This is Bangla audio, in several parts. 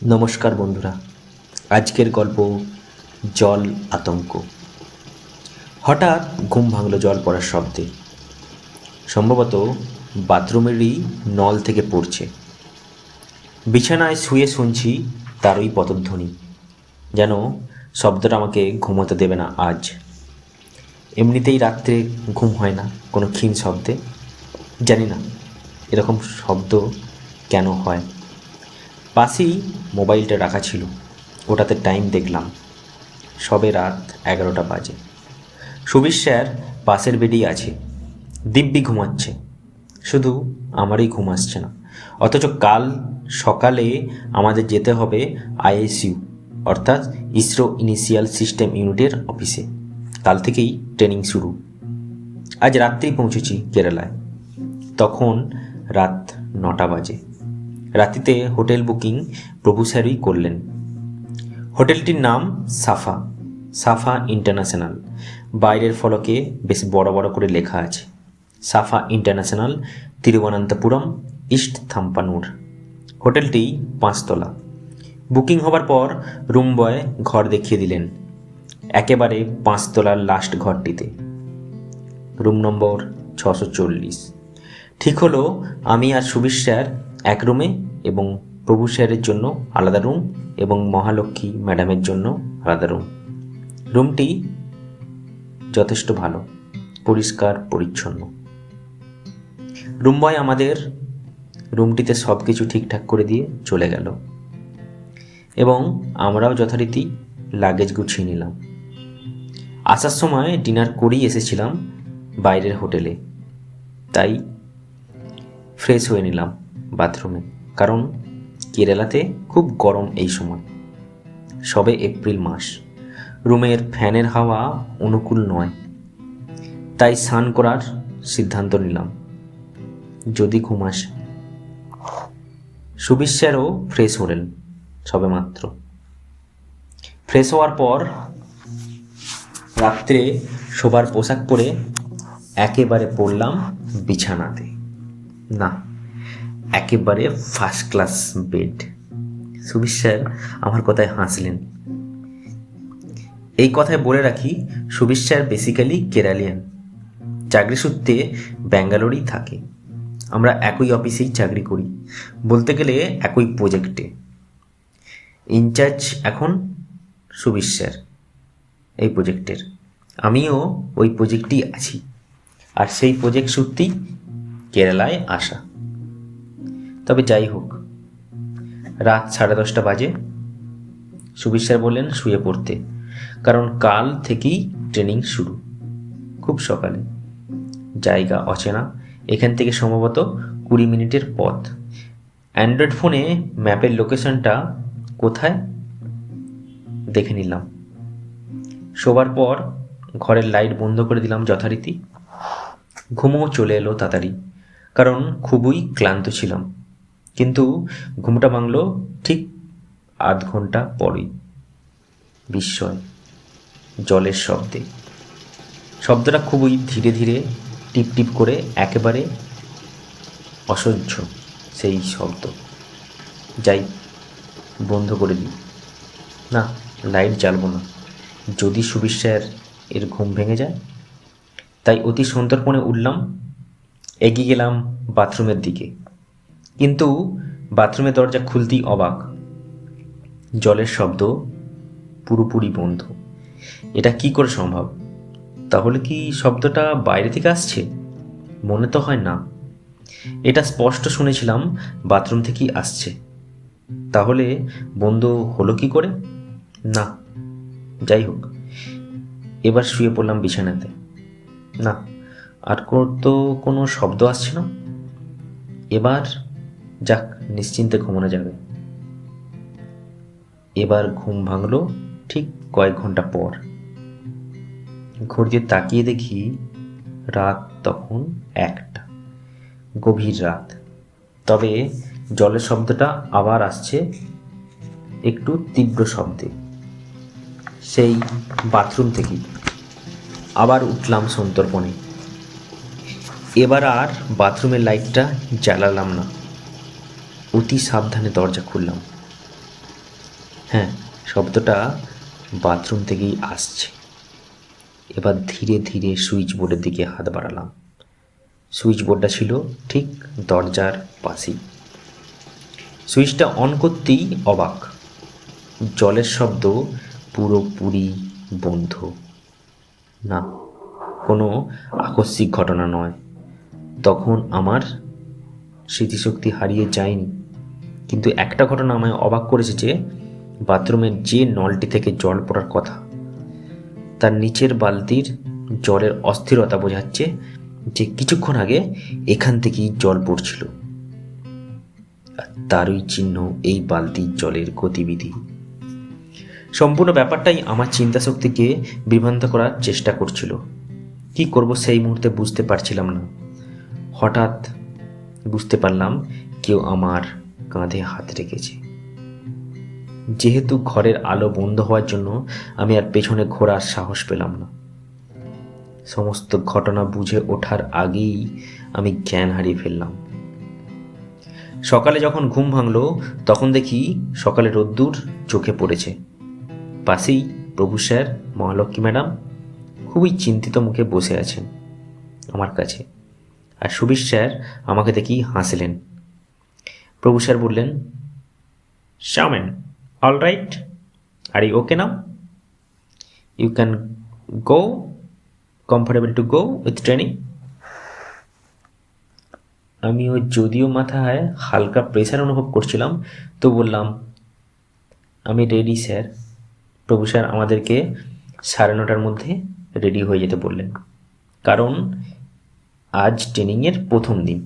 নমস্কার বন্ধুরা, আজকের গল্প জল আতঙ্ক। হঠাৎ ঘুম ভাঙল জল পড়ার শব্দে। সম্ভবত বাথরুমেরই নল থেকে পড়ছে। বিছানায় শুয়ে শুনছি তারই পদধ্বনি, যেন শব্দটা আমাকে ঘুমোতে দেবে না আজ। এমনিতেই রাত্রে ঘুম হয় না কোনো ক্ষীণ শব্দে। জানি না এরকম শব্দ কেন হয়। পাশেই মোবাইলটা রাখা ছিল, ওটাতে টাইম দেখলাম, সবে রাত 11টা বাজে। সুবীর স্যার পাশের বেডেই আছে, দিব্যি ঘুমাচ্ছে। শুধু আমারই ঘুম আসছে না। অথচ কাল সকালে আমাদের যেতে হবে আইএসইউ, অর্থাৎ ইসরো ইনিশিয়াল সিস্টেম ইউনিটের অফিসে। কাল থেকেই ট্রেনিং শুরু। আজ রাত্রেই পৌঁছেছি কেরালায়, তখন রাত 9টা বাজে। রাত্রিতে হোটেল বুকিং প্রভু স্যারই করলেন। হোটেলটির নাম সাফা, সাফা ইন্টারন্যাশনাল। বাইরের ফলকে বেশ বড় বড় করে লেখা আছে, সাফা ইন্টারন্যাশনাল, তিরুবনন্তপুরম, ইস্ট থাম্পানুর। হোটেলটি 5 তলা। বুকিং হবার পর রুম বয় ঘর দেখিয়ে দিলেন, একেবারে 5 তলার লাস্ট ঘরটিতে, রুম নম্বর 640। ঠিক হলো আমি আর সুবীর স্যার এক রুমে, এবং প্রভু স্যারের জন্য আলাদা রুম, এবং মহালক্ষ্মী ম্যাডামের জন্য আলাদা রুম। রুমটি যথেষ্ট ভালো, পরিষ্কার পরিচ্ছন্ন। রুম বয় আমাদের রুমটিতে সব কিছু ঠিকঠাক করে দিয়ে চলে গেল, এবং আমরাও যথারীতি লাগেজ গুছিয়ে নিলাম। আসার সময় ডিনার করেই এসেছিলাম বাইরের হোটেলে, তাই ফ্রেশ হয়ে নিলাম বাথরুমে, কারণ কেরালাতে খুব গরম এই সময়, সবে এপ্রিল মাস। রুমের ফ্যানের হাওয়া অনুকূল নয়, তাই স্নান করার সিদ্ধান্ত নিলাম যদি ঘুম আসে। সুবীর স্যারও ফ্রেশ হলেন সবে মাত্র। ফ্রেশ হওয়ার পর রাত্রে শোবার পোশাক পরে একেবারে পড়লাম বিছানাতে। না, একেবারে first class bed. Subir sir আমার কথায় হাসলেন। এই কথায় বলে রাখি, সুবীর স্যার বেসিক্যালি কেরালিয়ান, চাকরি সূত্রে ব্যাঙ্গালোরেই থাকে। আমরা একই অফিসেই চাকরি করি, বলতে গেলে একই প্রজেক্টে। ইনচার্জ এখন সুবীর স্যার এই প্রজেক্টের, আমিও ওই প্রজেক্টেই আছি, আর সেই প্রজেক্ট সূত্রেই কেরালায় আসা। তবে যাই হোক, রাত 10:30 বাজে। সুবীর স্যার বললেন শুয়ে পড়তে, কারণ কাল থেকেই ট্রেনিং শুরু, খুব সকালে। জায়গা অচেনা, এখান থেকে সম্ভবত 20 মিনিটের পথ। অ্যান্ড্রয়েড ফোনে ম্যাপের লোকেশনটা কোথায় দেখে নিলাম। শোবার পর ঘরের লাইট বন্ধ করে দিলাম যথারীতি। ঘুমও চলে এলো তাড়াতাড়ি, কারণ খুবই ক্লান্ত ছিলাম। কিন্তু ঘুমটা ভাঙল ঠিক আধ ঘন্টা পরই। বিস্ময়, জলের শব্দে। শব্দটা খুবই ধীরে ধীরে, টিপ টিপ করে, একেবারে অসহ্য সেই শব্দ। যাই, বন্ধ করে দিই। না, লাইট জ্বালবো না, যদি সুবীর স্যার এর ঘুম ভেঙে যায়। তাই অতি সন্তর্পণে উঠলাম, এগিয়ে গেলাম বাথরুমের দিকে। কিন্তু বাথরুমের দরজা খুলতেই অবাক, জলের শব্দ পুরোপুরি বন্ধ। এটা কি করে সম্ভব? তাহলে কি শব্দটা বাইরে থেকে আসছে? মনে তো হয় না। এটা স্পষ্ট শুনেছিলাম বাথরুম থেকেই আসছে। তাহলে বন্ধ হলো কি করে? না, যাই হোক, এবার শুয়ে পড়লাম বিছানাতে। না, আর তো কোনো শব্দ আসছে না। এবার যাক, নিশ্চিন্তে ঘুমানো যাবে। এবার ঘুম ভাঙলো ঠিক কয়েক ঘন্টা পর। ঘড়িতে তাকিয়ে দেখি রাত তখন 1টা, গভীর রাত। তবে জলের শব্দটা আবার আসছে একটু তীব্র শব্দে, সেই বাথরুম থেকেই। আবার উঠলাম সন্তর্পণে। এবার আর বাথরুমের লাইটটা জ্বালালাম না, অতি সাবধানে দরজা খুললাম। হ্যাঁ, শব্দটা বাথরুম থেকেই আসছে। এবার ধীরে ধীরে সুইচ বোর্ডের দিকে হাত বাড়ালাম। সুইচ বোর্ডটা ছিল ঠিক দরজার পাশেই। সুইচটা অন করতেই অবাক, জলের শব্দ পুরোপুরি বন্ধ। না, কোনো আকস্মিক ঘটনা নয়। তখন আমার স্মৃতিশক্তি হারিয়ে যায়নি, কিন্তু একটা ঘটনা আমায় অবাক করেছে যে বাথরুমের যে নলটি থেকে জল পড়ার কথা, তার নিচের বালতির জলের অস্থিরতা বোঝাচ্ছে যে কিছুক্ষণ আগে এখান থেকেই জল পড়ছিল। আর তারই চিহ্ন এই বালতির জলের গতিবিধি। সম্পূর্ণ ব্যাপারটাই আমার চিন্তা শক্তিকে বিভ্রান্ত করার চেষ্টা করছিল। কি করব সেই মুহূর্তে বুঝতে পারছিলাম না। হঠাৎ বুঝতে পারলাম কেউ আমার কাঁধে হাত রেখেছে। যেহেতু ঘরের আলো বন্ধ হওয়ার জন্য আমি আর পেছনে ঘোরার সাহস পেলাম না। সমস্ত ঘটনা বুঝে ওঠার আগেই আমি জ্ঞান হারিয়ে ফেললাম। সকালে যখন ঘুম ভাঙলো তখন দেখি সকালে রোদ্দুর চোখে পড়েছে। পাশেই প্রভু স্যার, মহালক্ষ্মী ম্যাডাম খুবই চিন্তিত মুখে বসে আছেন আমার কাছে। আর সুবীর স্যার আমাকে দেখেই হাসলেন। প্রভু স্যার বললেন, শাওমেন, all right, are you okay now? You can go, comfortable to go with training? আমিও যদিও মাথায় হালকা প্রেশার অনুভব করছিলাম, তো বললাম, আমি রেডি স্যার। প্রভু স্যার আমাদেরকে 9:30টার মধ্যে রেডি হয়ে যেতে বললেন, কারণ আজ ট্রেনিংয়ের প্রথম দিন।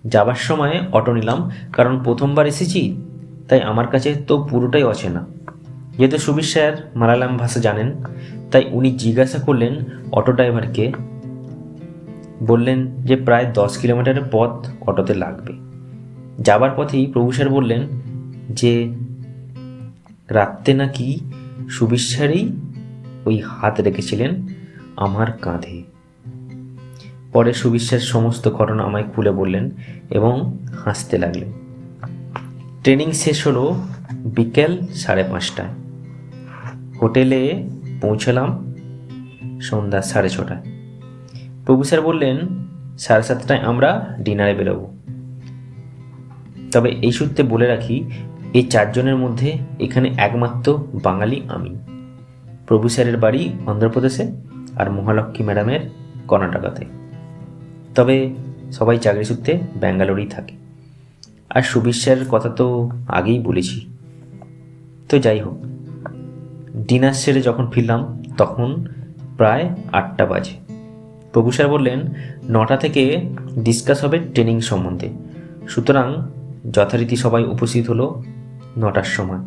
যাবার সময় অটো নিলাম, কারণ প্রথমবার এসেছি, তাই আমার কাছে তো পুরোটাই অচেনা। যেহেতু সুবীর স্যার মালায়ালাম ভাষা জানেন, তাই উনি জিজ্ঞাসা করলেন অটো ড্রাইভারকে, বললেন যে প্রায় 10 কিলোমিটারের পথ অটোতে লাগবে। যাবার পথেই প্রভু স্যার বললেন যে রাত্রে নাকি সুবীর স্যারই ওই হাত রেখেছিলেন আমার কাঁধে। পরে সুবীর স্যার সমস্ত ঘটনা আমায় খুলে বললেন এবং হাসতে লাগলেন। ট্রেনিং শেষ হলো বিকেল 5:30টায়। হোটেলে পৌঁছলাম সন্ধ্যা 6:30টায়। প্রভু স্যার বললেন 7:30টায় আমরা ডিনারে বেরোবো। তবে এই সূত্রে বলে রাখি, এই 4 জনের মধ্যে এখানে একমাত্র বাঙালি আমি। প্রভু স্যারের বাড়ি অন্ধ্রপ্রদেশে আর মহালক্ষ্মী ম্যাডামের কর্ণাটকাতে। তবে সবাই চাকরি সূত্রে ব্যাঙ্গালোরেই থাকে। আর সুবীর স্যারের কথা তো আগেই বলেছি। তো যাই হোক, ডিনার সেরে যখন ফিরলাম তখন প্রায় 8টা বাজে। প্রভু স্যার বললেন 9টা থেকে ডিসকাস হবে ট্রেনিং সম্বন্ধে, সুতরাং যথারীতি সবাই উপস্থিত হলো 9টার সময়।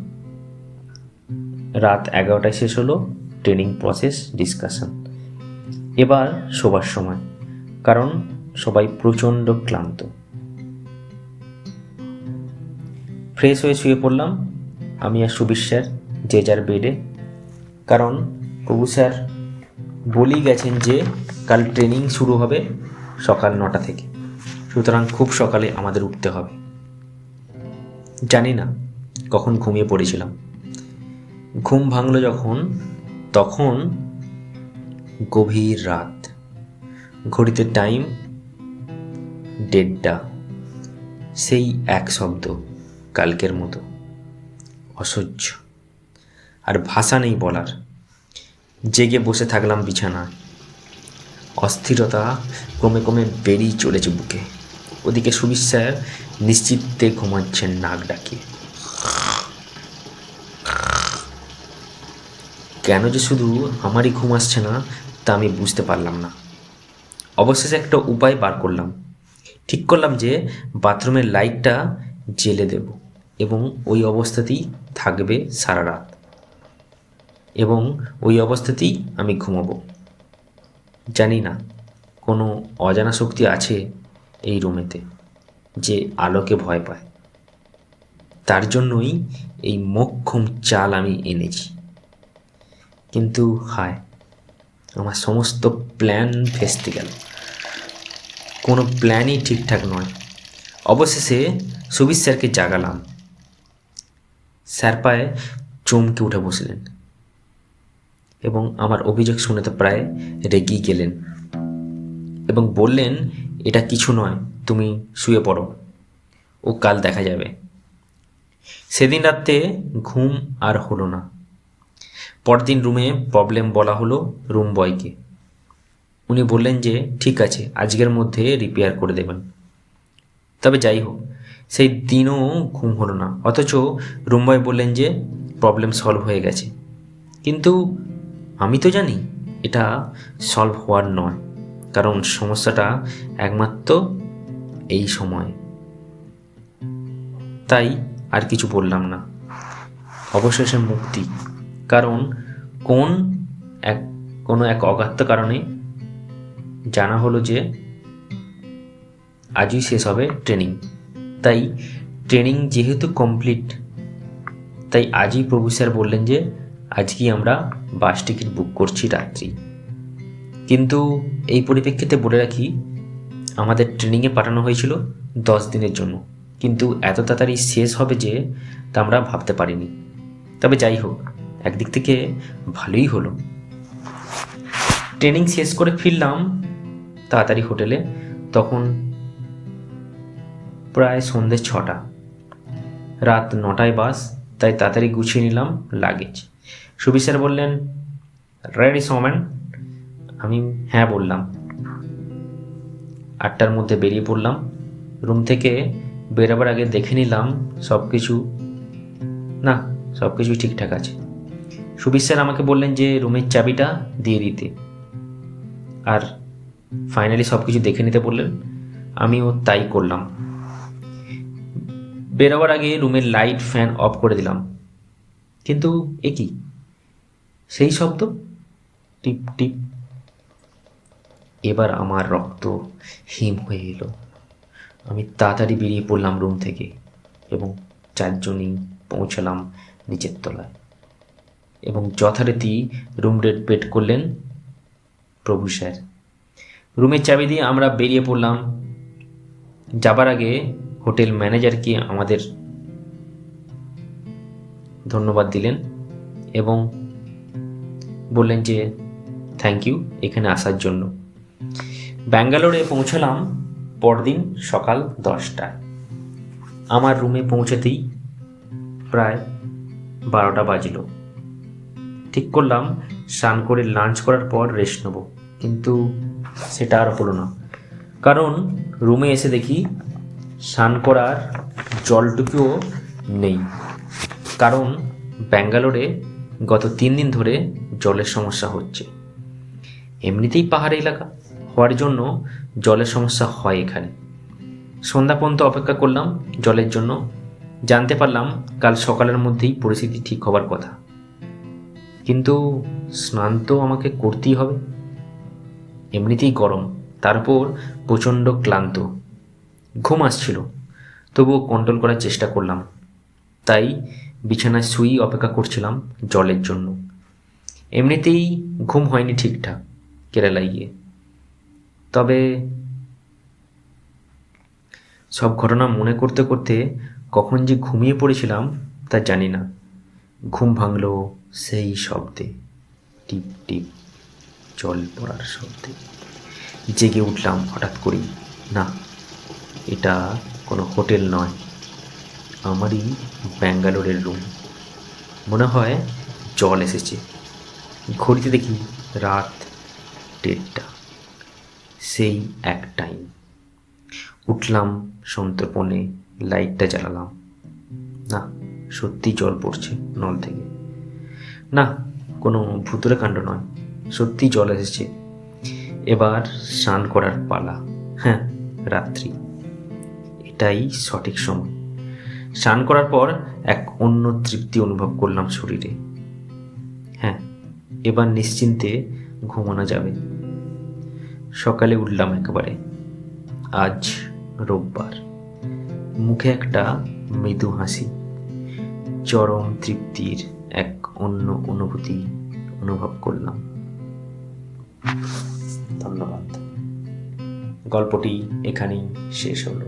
রাত 11টায় শেষ হলো ট্রেনিং প্রসেস ডিসকাশন। এবার শোবার সময়, কারণ সবাই প্রচণ্ড ক্লান্ত। ফ্রেশ হয়ে শুয়ে পড়লাম আমি আর সুবীর স্যার যে যার বেডে, কারণ প্রভু স্যার বলেই গেছেন যে কাল ট্রেনিং শুরু হবে সকাল 9টা থেকে, সুতরাং খুব সকালে আমাদের উঠতে হবে। জানি না কখন ঘুমিয়ে পড়েছিলাম। ঘুম ভাঙলো যখন, তখন গভীর রাত। ঘড়িতে টাইম 1:30টা। সেই এক শব্দ, কালকের মতো অসহ্য, আর ভাষা নেই বলার। জেগে বসে থাকলাম বিছানায়। অস্থিরতা ক্রমে ক্রমে বেরিয়ে চলেছে বুকে। ওদিকে সুবীর স্যার নিশ্চিন্তে ঘুমাচ্ছেন নাক ডাকিয়ে। কেন যে শুধু আমারই ঘুম আসছে না তা আমি বুঝতে পারলাম না। অবশেষে একটা উপায় বার করলাম। ঠিক করলাম যে বাথরুমের লাইটটা জ্বেলে দেব এবং ওই অবস্থাতেই থাকবে সারা রাত, এবং ওই অবস্থাতেই আমি ঘুমাবো। জানি না কোনো অজানা শক্তি আছে এই রুমেতে যে আলোকে ভয় পায়। তার জন্যই এই মোক্ষম চাল আমি এনেছি। কিন্তু হায়, আমার সমস্ত প্ল্যান ভেস্তে গেল। কোনো প্ল্যানই ঠিকঠাক নয়। অবশেষে সুবীর স্যারকে জাগালাম। স্যার পায়ে চমকে উঠে বসলেন এবং আমার অভিযোগ শুনে তো প্রায় রেগেই গেলেন এবং বললেন, এটা কিছু নয়, তুমি শুয়ে পড়ো, ও কাল দেখা যাবে। সেদিন রাতে ঘুম আর হলো না। পরদিন রুমে প্রবলেম বলা হলো রুম বয়কে। উনি বললেন যে ঠিক আছে, আজকের মধ্যে রিপেয়ার করে দেবেন। তবে যাই হোক, সেই দিনও ঘুম হলো না, অথচ রুম বয় বললেন যে প্রবলেম সলভ হয়ে গেছে। কিন্তু আমি তো জানি এটা সলভ হওয়ার নয়, কারণ সমস্যাটা একমাত্র এই সময়। তাই আর কিছু বললাম না। অবশেষে মুক্তি, কারণ কোনো এক অজ্ঞাত কারণে জানা হলো যে আজই শেষ হবে ট্রেনিং। তাই ট্রেনিং যেহেতু কমপ্লিট, তাই আজই প্রভু স্যার বললেন যে আজকেই আমরা বাস টিকিট বুক করছি রাত্রি। কিন্তু এই পরিপ্রেক্ষিতে বলে রাখি, আমাদের ট্রেনিংয়ে পাঠানো হয়েছিল 10 দিনের জন্য, কিন্তু এত তাড়াতাড়ি শেষ হবে যে তা আমরা ভাবতে পারিনি। তবে যাই হোক, একদিক থেকে ভালোই হলো। ট্রেনিং শেষ করে ফিরলাম তাড়াতাড়ি হোটেলে। তখন প্রায় সন্ধ্যে 6টা, রাত 9টায় বাস, তাই তাড়াতাড়ি গুছিয়ে নিলাম লাগেজ। সুবীর স্যার বললেন, রেডি সৌমেন? আমি হ্যাঁ বললাম। 8টার মধ্যে বেরিয়ে পড়লাম। রুম থেকে বেরোবার আগে দেখে নিলাম সব কিছুই ঠিকঠাক আছে। সুবীর স্যার আমাকে বললেন যে রুমের চাবিটা দিয়ে দিতে, আর ফাইনালি সব কিছু দেখে নিতে বললেন। আমিও তাই করলাম। বেরোবার আগে রুমের লাইট ফ্যান অফ করে দিলাম। কিন্তু এ কি, সেই শব্দ, টিপ টিপ। এবার আমার রক্ত হিম হয়ে এলো। আমি তাড়াতাড়ি বেরিয়ে পড়লাম রুম থেকে এবং 4জনই পৌঁছালাম নিচের তলায় এবং যথারীতি রুম বেড করলেন প্রভু স্যার। রুমের চাবি দিয়ে আমরা বেরিয়ে পড়লাম। যাবার আগে হোটেল ম্যানেজারকে আমাদের ধন্যবাদ দিলেন এবং বললেন যে থ্যাংক ইউ এখানে আসার জন্য। ব্যাঙ্গালোরে পৌঁছলাম পরদিন সকাল 10টায়। আমার রুমে পৌঁছাতেই প্রায় 12টা বাজলো। ঠিক করলাম স্নান করে লাঞ্চ করার পর রেস্ট নেব, কিন্তু সেটা আর হলো না। কারণ রুমে এসে দেখি স্নান করার জলটুকুও নেই। কারণ ব্যাঙ্গালোরে গত 3 দিন ধরে জলের সমস্যা হচ্ছে। এমনিতেই পাহাড়ি এলাকা হওয়ার জন্য জলের সমস্যা হয় এখানে। সন্ধ্যা পর্যন্ত অপেক্ষা করলাম জলের জন্য। জানতে পারলাম কাল সকালের মধ্যেই পরিস্থিতি ঠিক হবার কথা, কিন্তু স্নান তো আমাকে করতেই হবে। এমনিতেই গরম, তারপর প্রচণ্ড ক্লান্ত, ঘুম আসছিল, তবুও কন্ট্রোল করার চেষ্টা করলাম। তাই বিছানায় শুয়েই অপেক্ষা করছিলাম জলের জন্য। এমনিতেই ঘুম হয়নি ঠিকঠাক কেরালায় গিয়ে। তবে সব ঘটনা মনে করতে করতে কখন যে ঘুমিয়ে পড়েছিলাম তা জানি না। ঘুম ভাঙল সেই শব্দে, টিপ টিপ জল পড়ার শব্দে। জেগে উঠলাম হঠাৎ করেই। না, এটা কোনো হোটেল নয়, আমারই ব্যাঙ্গালোরের রুম। মনে হয় জল এসেছে। ঘড়িতে দেখি রাত 1:30। সেই এক টাইম। উঠলাম সন্তর্পণে, লাইটটা জ্বালালাম। না, সত্যি জল পড়ছে নল থেকে। না, কোনো ভুতুরে কাণ্ড নয়, সত্যি জল এসেছে। এবার স্নান করার পালা। হ্যাঁ, রাত্রি, এটাই সঠিক সময়। স্নান করার পর এক অন্য তৃপ্তি অনুভব করলাম শরীরে। হ্যাঁ, এবার নিশ্চিন্তে ঘুমানো যাবে। সকালে উঠলাম একেবারে। আজ রোববার। মুখে একটা মৃদু হাসি, চরম তৃপ্তির এক অন্য অনুভূতি অনুভব করলাম। ধন্যবাদ। গল্পটি এখানেই শেষ হলো।